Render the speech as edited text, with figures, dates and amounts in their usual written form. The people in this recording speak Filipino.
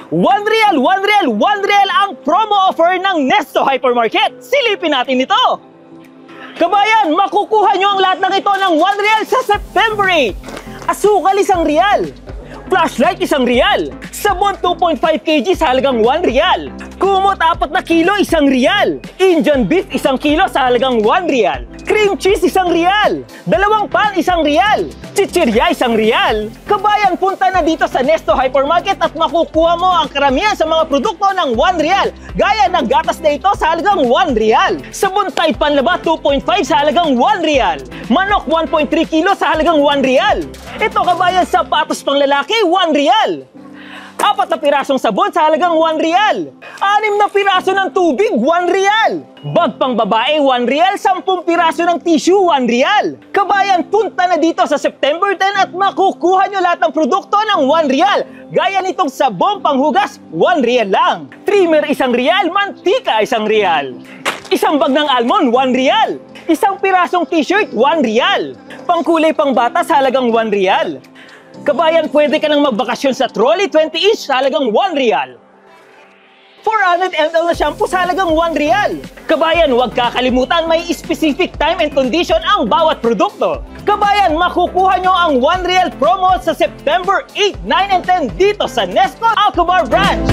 1 real, 1 real, 1 real ang promo offer ng Nesto Hypermarket. Silipin natin ito. Kabayan, makukuha nyo ang lahat ng ito ng 1 real sa September 8. Asukal 1 real. Flashlight 1 real. Sabon 2.5 kg sa halagang 1 real. Kumot 4 na kilo 1 real. Indian beef 1 kilo sa halagang 1 real. Cream cheese 1 real. 2 pan 1 real. Chichirya 1 real. Kabayan, punta na dito sa Nesto Hypermarket at makukuha mo ang karamihan sa mga produkto ng 1 real. Gaya ng gatas na ito sa halagang 1 real. Sabon Tide Panlaba 2.5 sa halagang 1 real. Manok 1.3 kilo sa halagang 1 real. Ito kabayan, sapatos pang lalaki 1 real. 4 na pirasong sabon sa halagang 1 real. 6 na piraso ng tubig, 1 real. Bag pang babae, 1 real. 10 piraso ng tissue, 1 real. Kabayan, punta na dito sa September 10 at makukuha nyo lahat ng produkto ng 1 real. Gaya nitong sabon panghugas, 1 real lang. Trimmer 1 real, mantika 1 real. Isang bag ng almond, 1 real. Isang pirasong t-shirt, 1 real. Pangkulay pang bata sa halagang 1 real. Kabayan, pwede ka nang magbakasyon sa trolley 20-inch sa halagang 1 real. 400 ml na shampoo sa halagang 1 real. Kabayan, huwag kakalimutan, may specific time and condition ang bawat produkto. Kabayan, makukuha nyo ang 1 real promo sa September 8, 9, and 10 dito sa Nesto Alcobar Branch.